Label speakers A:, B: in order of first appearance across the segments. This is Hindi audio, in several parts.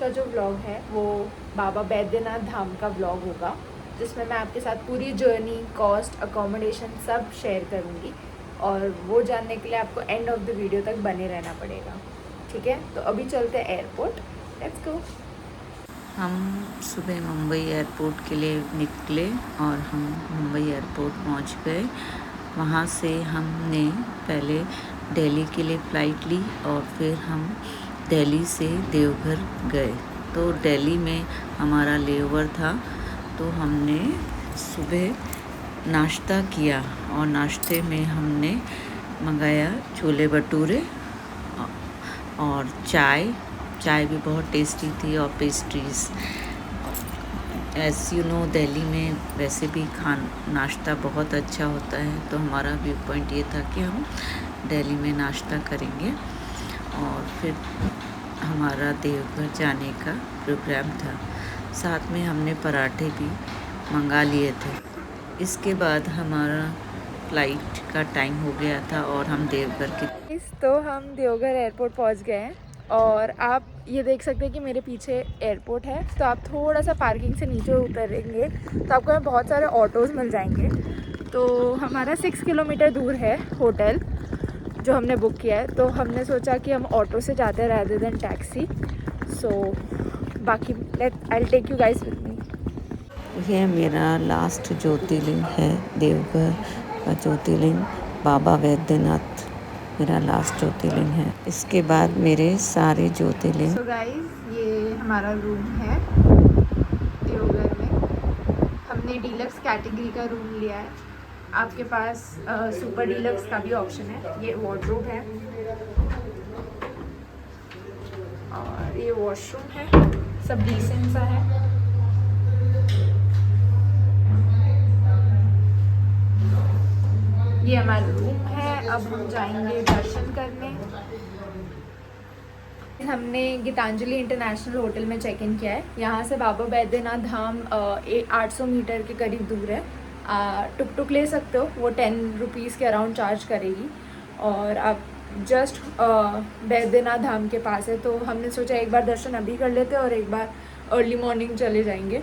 A: का जो व्लॉग है वो बाबा बैद्यनाथ धाम का व्लॉग होगा, जिसमें मैं आपके साथ पूरी जर्नी, कॉस्ट, अकोमोडेशन सब शेयर करूँगी। और वो जानने के लिए आपको एंड ऑफ द वीडियो तक बने रहना पड़ेगा। ठीक है, तो अभी चलते हैं एयरपोर्ट। Let's go.
B: हम सुबह मुंबई एयरपोर्ट के लिए निकले और हम मुंबई एयरपोर्ट पहुंच गए। वहां से हमने पहले दिल्ली के लिए फ़्लाइट ली और फिर हम दिल्ली से देवघर गए। तो दिल्ली में हमारा लेओवर था, तो हमने सुबह नाश्ता किया और नाश्ते में हमने मंगाया छोले भटूरे और चाय भी बहुत टेस्टी थी और pastries. As you know Delhi में वैसे भी नाश्ता बहुत अच्छा होता है, तो हमारा व्यू पॉइंट ये था कि हम दिल्ली में नाश्ता करेंगे और फिर हमारा देवघर जाने का प्रोग्राम था। साथ में हमने पराठे भी मंगा लिए थे। इसके बाद हमारा फ़्लाइट का टाइम हो गया था और हम देवघर के
A: तो हम देवघर एयरपोर्ट पहुंच गए हैं और आप ये देख सकते हैं कि मेरे पीछे एयरपोर्ट है। तो आप थोड़ा सा पार्किंग से नीचे उतरेंगे तो आपको यहाँ बहुत सारे ऑटोज़ मिल जाएंगे। तो हमारा 6 किलोमीटर दूर है होटल जो हमने बुक किया है, तो हमने सोचा कि हम ऑटो से जाते हैं रादर देन टैक्सी। सो बाकी I take you guys with me.
B: यह मेरा लास्ट ज्योतिर्लिंग है, देवघर का ज्योतिर्लिंग बाबा बैद्यनाथ मेरा लास्ट ज्योतिर्लिंग है। इसके बाद मेरे सारे ज्योतिर्लिंग।
A: सो गाइस, ये हमारा रूम है देवघर में। हमने डीलक्स कैटेगरी का रूम लिया है। आपके पास सुपर डीलक्स का भी ऑप्शन है। ये वार्डरोब है और ये वॉशरूम है, सब डिसेंट सा है। ये हमारा रूम है। अब हम जाएंगे दर्शन करने। हमने गीतांजलि इंटरनेशनल होटल में चेक इन किया है। यहाँ से बाबा बैद्यनाथ धाम 800 मीटर के करीब दूर है। टुक टुक ले सकते हो, वो 10 रुपीज़ के अराउंड चार्ज करेगी और आप जस्ट बैद्यनाथ धाम के पास है। तो हमने सोचा एक बार दर्शन अभी कर लेते हैं और एक बार अर्ली मॉर्निंग चले जाएंगे।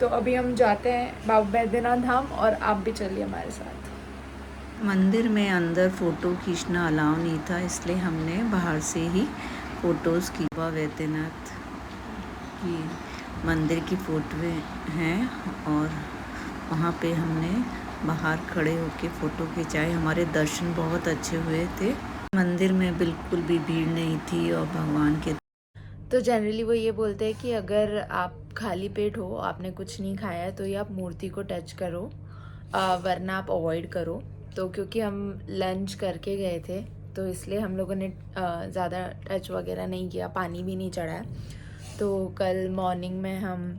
A: तो अभी हम जाते हैं बाबा बैद्यनाथ धाम और आप भी चलिए हमारे साथ।
B: मंदिर में अंदर फ़ोटो खींचना अलाउ नहीं था, इसलिए हमने बाहर से ही फ़ोटोज़ की। बाबा बैद्यनाथ की मंदिर की फ़ोटो हैं और वहाँ पे हमने बाहर खड़े होकर फ़ोटो खिंचाए। हमारे दर्शन बहुत अच्छे हुए थे। मंदिर में बिल्कुल भी भीड़ नहीं थी और भगवान के
A: तो जनरली वो ये बोलते हैं कि अगर आप खाली पेट हो, आपने कुछ नहीं खाया है, तो ये आप मूर्ति को टच करो, वरना आप अवॉइड करो। तो क्योंकि हम लंच करके गए थे तो इसलिए हम लोगों ने ज़्यादा टच वगैरह नहीं किया, पानी भी नहीं चढ़ा है। तो कल मॉर्निंग में हम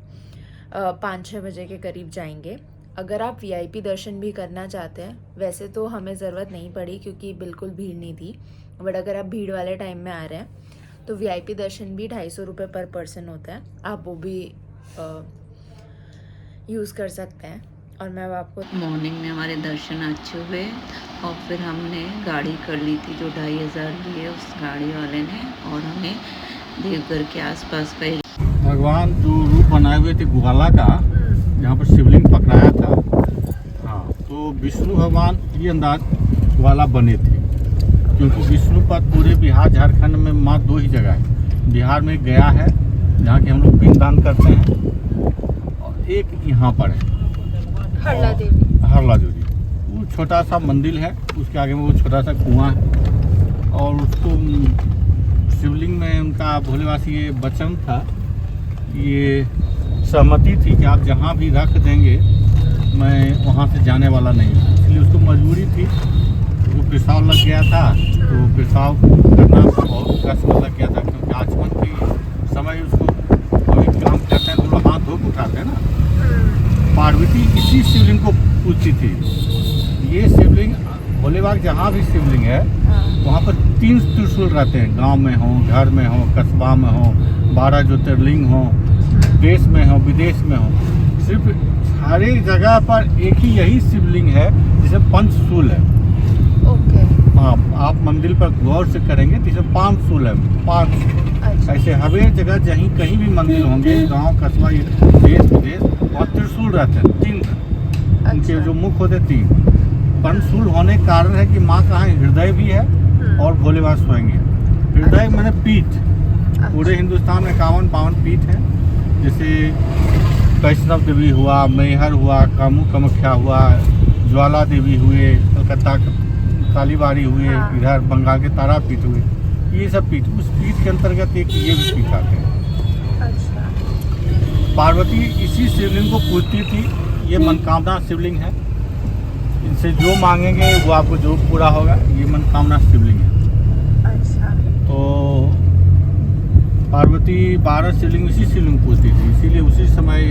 A: 5-6 बजे के करीब जाएंगे। अगर आप वीआईपी दर्शन भी करना चाहते हैं, वैसे तो हमें ज़रूरत नहीं पड़ी क्योंकि बिल्कुल भीड़ नहीं थी, बट अगर आप भीड़ वाले टाइम में आ रहे हैं तो वीआईपी दर्शन भी 250 रुपये पर पर्सन होता है, आप वो भी यूज़ कर सकते हैं। और मैं आपको
B: मॉर्निंग में हमारे दर्शन अच्छे हुए और फिर हमने गाड़ी कर ली थी जो 2500 लिए उस गाड़ी वाले ने, और हमें देवघर के आसपास का
C: भगवान जो रूप बनाए हुए थे ग्वाला का, जहाँ पर शिवलिंग पकड़ाया था, हाँ, तो विष्णु भगवान ये अंदाज ग्वाला बने थे। क्योंकि विष्णुपद पूरे बिहार झारखंड में मात्र 2 ही जगह है। बिहार में गया है जहाँ के हम लोग पिंडदान करते हैं, और एक यहाँ पर है हरला देवी। वो छोटा सा मंदिर है, उसके आगे में वो छोटा सा कुआं है। और उसको शिवलिंग में उनका भोलेवासी ये वचन था, ये सहमति थी कि आप जहाँ भी रख देंगे मैं वहाँ से जाने वाला नहीं हूँ। इसलिए उसको मजबूरी थी, वो पेशाब लग गया था, तो पेशाब करना बहुत कष्ट लग गया था। क्योंकि आचमन के समय उसको कोई काम करते हैं तो लोग हाथ धो के उठाते हैं ना। पार्वती इसी शिवलिंग को पूछती थी। ये शिवलिंग भोलेबाग जहाँ भी शिवलिंग है वहाँ पर 3 त्रिशूल रहते हैं। गांव में हो, घर में हो, कस्बा में हो, 12 ज्योतिर्लिंग हो, देश में हो, विदेश में हो, सिर्फ हर एक जगह पर एक ही यही शिवलिंग है जिसमें 5 शूल है। ओके। आप मंदिर पर गौर से करेंगे तो इसमें 5 शूल है, 5। ऐसे हर एक जगह जहीं कहीं भी मंदिर होंगे, गांव कस्बा, ये देश विदेश, और त्रिशूल रहते हैं 3। उनके जो मुख होते 3। त्रिशूल होने के कारण है कि माँ का हृदय भी है और भोले बाबा सोएंगे। हृदय मैंने पीठ, पूरे हिंदुस्तान में 51-52 पीठ है। जैसे वैष्णव देवी हुआ, मैहर हुआ, कामाख्या हुआ, ज्वाला देवी हुए, कलकत्ता कालीबाड़ी हुए, इधर बंगाल के तारापीठ हुए, ये सब पीठ, उस पीठ के अंतर्गत एक ये भी पीठ आते हैं।
A: अच्छा।
C: पार्वती इसी शिवलिंग को पूजती थी। ये मनकामना शिवलिंग है, इनसे जो मांगेंगे वो आपको जो पूरा होगा। ये मनकामना शिवलिंग है।
A: अच्छा।
C: तो पार्वती 12 शिवलिंग इसी शिवलिंग को पूजती थी, इसीलिए उसी समय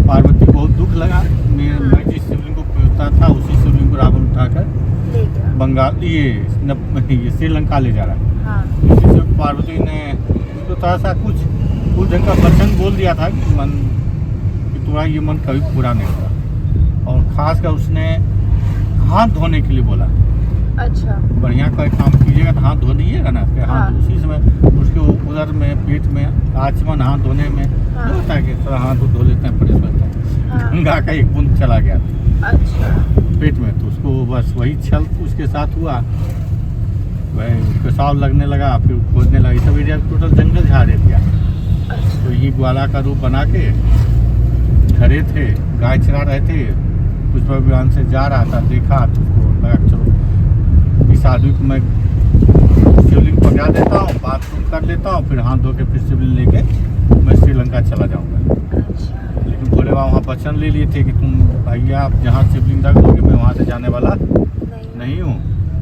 C: पार्वती को बहुत दुख लगा। मैं जिस शिवलिंग को पूजता था उसी शिवलिंग को रावण उठाकर बंगाल ये श्रीलंका ले जा रहा है।
A: हाँ।
C: इसी से पार्वती ने उसको थोड़ा सा कुछ ढंग का वचन बोल दिया था कि तुम्हारा ये मन कभी पूरा नहीं होगा। और खास कर उसने हाथ धोने के लिए बोला।
A: अच्छा।
C: बढ़िया कोई काम कीजिएगा तो हाथ धो दीजिएगा ना, फिर हाथ उसी समय उसके उधर में पेट में आचमन हाथ धोने में होता है कि थोड़ा हाथ धो लेते हैं, फ्रेश होता है। गंगा का एक बूंद चला गया था पेट में, तो उसको बस वही छल उसके साथ हुआ, वही पेशाब लगने लगा, फिर खोजने लगा। ये सब एरिया टोटल जंगल झाड़ दिया। तो ये ग्वाला का रूप बना के खड़े थे, गाय चरा रहे थे, पुष्पा विमान से जा रहा था, देखा तो उसको लगा चलो इस आदमी को मैं शिवलिंग पकड़ा देता हूँ, बाथरूम कर लेता हूँ, फिर हाथ धो के फिर शिवलिंग लेके मैं श्रीलंका चला जाऊँगा। लेकिन भोले बाबा वहाँ वचन ले लिए थे कि तुम भैया आप जहाँ शिवलिंग रख दोगे मैं वहाँ से जाने वाला नहीं हूँ।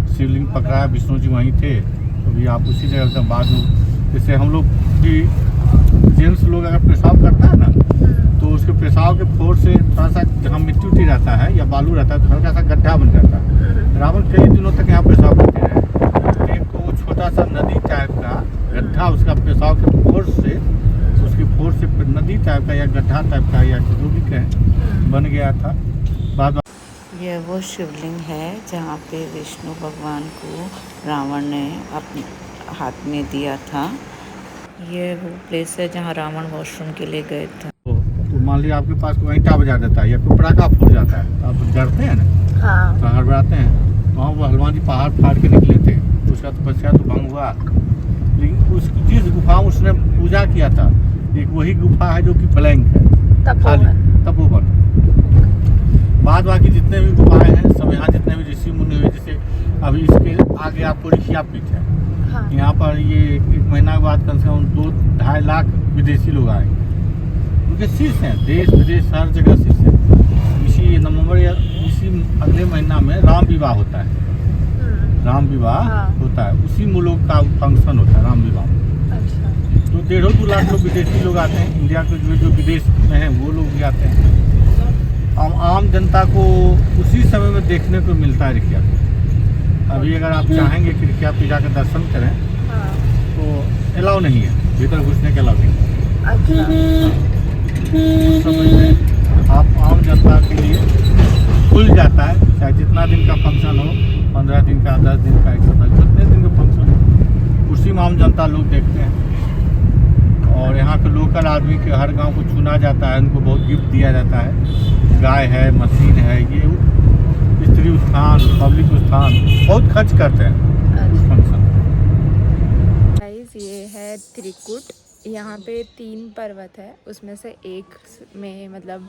C: शिवलिंग पकड़ाया, विष्णु जी वहीं थे, तो भी आप उसी जगह से बाद में, जैसे हम लोग भी जेंट्स लोग अगर पेशाब करता है ना, तो उसके पेशाब के फोर्स से थोड़ा सा जहाँ मिट्टी उट्टी रहता है या बालू रहता है तो हल्का सा गड्ढा बन जाता है। रावण कई दिनों तक यहाँ पेशाब करते रहे। एक तो वो छोटा सा नदी टाइप का गड्ढा उसका पेशाब के फोर्स से, उसकी फोर्स से नदी टाइप का या गड्ढा टाइप का या जो भी कहें बन गया था। बाद
B: यह वो शिवलिंग है जहाँ पे विष्णु भगवान को रावण ने अपने हाथ में दिया था। ये वो प्लेस है जहाँ रावण वॉशरूम के लिए गए थे।
C: तो मान लिया आपके पास कोई ईंटा बजा देता है या कोई पटाखा फूट जाता है, तो आप डरते हैं ना।
A: हाँ।
C: तो हड़बड़ाते हैं। वहाँ वो हनुमान जी पहाड़ फाड़ के निकले थे, उसका तपस्या तो भंग हुआ। लेकिन उसकी जिस गुफा में उसने पूजा किया था, एक वही गुफा है जो कि ब्लैंक है, खाली तपोवन। बाद बाकी जितने भी गुफाएं हैं सब यहाँ जितने भी ऋषि मुनि हुए, जैसे अभी इसके आगे आपको ऋषिया पीठ है।
A: हाँ।
C: यहाँ पर ये एक महीना के बाद कम से कम 2-2.5 लाख विदेशी लोग आए। उनके शिष्य हैं, देश विदेश हर जगह शिष्य हैं। इसी नवंबर या इसी अगले महीना में राम विवाह होता है। राम विवाह होता है, उसी मुल्क का फंक्शन होता है राम विवाह।
A: अच्छा।
C: तो 1.5-2 लाख लोग विदेशी लोग आते हैं। इंडिया के जो विदेश में हैं वो लोग भी आते हैं। आम जनता को उसी समय में देखने को मिलता है रिक्या। अभी अगर आप चाहेंगे कि रिक्या पे जाकर दर्शन करें तो अलाउ नहीं है, भीतर घुसने के अलाउ नहीं है। उस समय में आप आम जनता के लिए खुल जाता है, चाहे जितना दिन का फंक्शन हो, 15 दिन का, 10 दिन का, 1 सप्ताह, जितने दिन का फंक्शन हो, उसी में आम जनता लोग देखते हैं। और यहाँ के लोकल आदमी के हर गांव को चुना जाता है, उनको बहुत गिफ्ट दिया जाता है, गाय है, मशीन है, ये स्त्री उत्थान, पब्लिक उत्थान, बहुत खर्च करते हैं उस फंक्शन।
A: गाइस ये है त्रिकुट। यहाँ पे 3 पर्वत है, उसमें से एक में मतलब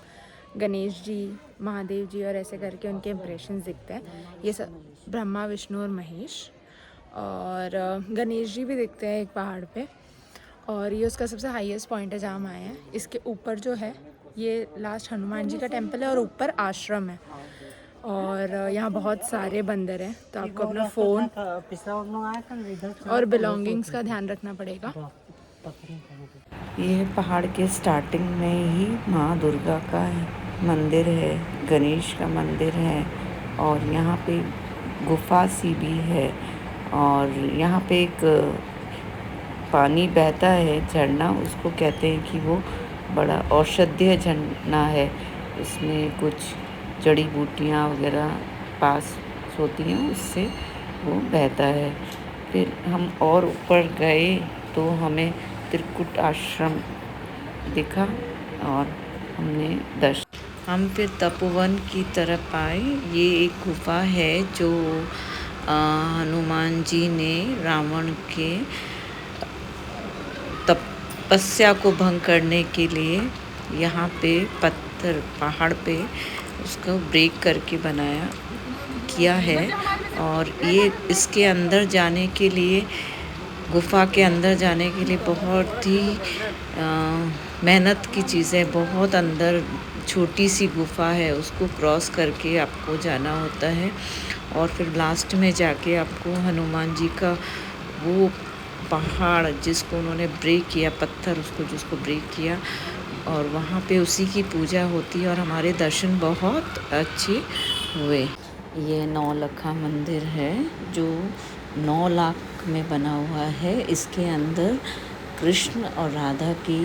A: गणेश जी, महादेव जी और ऐसे करके उनके इम्प्रेशन दिखते हैं। ये सब ब्रह्मा, विष्णु और महेश, और गणेश जी भी दिखते हैं एक पहाड़ पे। और ये उसका सबसे हाईएस्ट पॉइंट है जहाँ हम आए हैं। इसके ऊपर जो है ये लास्ट हनुमान जी का टेम्पल है और ऊपर आश्रम है। और यहाँ बहुत सारे बंदर हैं, तो आपको अपना फ़ोन और बिलोंगिंग्स का ध्यान रखना पड़ेगा।
B: ये पहाड़ के स्टार्टिंग में ही माँ दुर्गा का मंदिर है, गणेश का मंदिर है, और यहाँ पे गुफा सी भी है। और यहाँ पे एक पानी बहता है झरना, उसको कहते हैं कि वो बड़ा औषधीय झरना है। इसमें कुछ जड़ी बूटियाँ वगैरह पास होती हैं, उससे वो बहता है। फिर हम और ऊपर गए तो हमें त्रिकुट आश्रम देखा और हमने दर्शन। हम फिर तपोवन की तरफ आए। ये एक गुफा है जो हनुमान जी ने रावण के तपस्या को भंग करने के लिए यहाँ पे पत्थर पहाड़ पे उसको ब्रेक करके बनाया किया है। और ये इसके अंदर जाने के लिए, गुफा के अंदर जाने के लिए बहुत ही मेहनत की चीज़ है। बहुत अंदर छोटी सी गुफा है, उसको क्रॉस करके आपको जाना होता है और फिर लास्ट में जाके आपको हनुमान जी का वो पहाड़ जिसको उन्होंने ब्रेक किया, पत्थर उसको जिसको ब्रेक किया, और वहाँ पे उसी की पूजा होती है और हमारे दर्शन बहुत अच्छे हुए। ये नौलखा मंदिर है जो 9 लाख में बना हुआ है। इसके अंदर कृष्ण और राधा की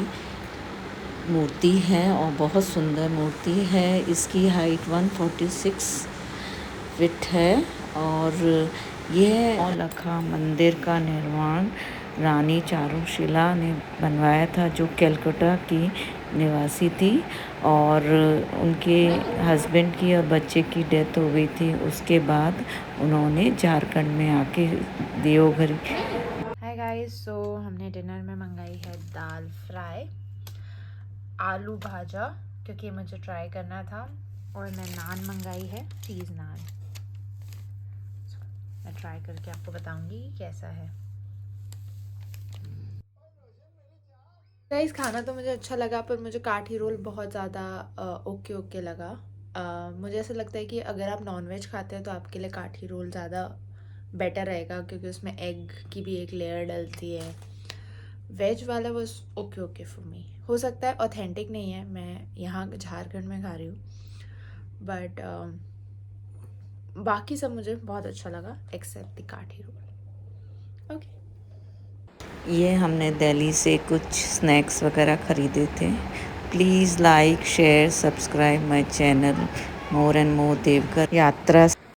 B: मूर्ति है और बहुत सुंदर मूर्ति है। इसकी हाइट 146 फीट है। और यह नौलखा मंदिर का निर्माण रानी चारुशिला ने बनवाया था, जो कलकत्ता की निवासी थी और उनके हस्बैंड की और बच्चे की डेथ हो गई थी। उसके बाद उन्होंने झारखंड में आके देवघर।
A: हाय गाइस, सो हमने डिनर में मंगाई है दाल फ्राई, आलू भाजा क्योंकि मुझे ट्राई करना था, और मैं नान मंगाई है, चीज़ नान। मैं ट्राई करके आपको बताऊंगी कैसा है। गाइस, खाना तो मुझे अच्छा लगा, पर मुझे काठी रोल बहुत ज़्यादा ओके लगा। मुझे ऐसा लगता है कि अगर आप नॉनवेज खाते हैं तो आपके लिए काठी रोल ज़्यादा बेटर रहेगा, क्योंकि उसमें एग की भी एक लेयर डलती है। वेज वाला बस ओके फॉर मी। हो सकता है ऑथेंटिक नहीं है, मैं यहाँ झारखंड में खा रही हूँ, बट बाकी सब मुझे बहुत अच्छा लगा एक्सेप्ट द काठी रोल। ओके।
B: ये हमने दिल्ली से कुछ स्नैक्स वगैरह ख़रीदे थे। Please like, share, subscribe my channel more and more Deoghar यात्रा।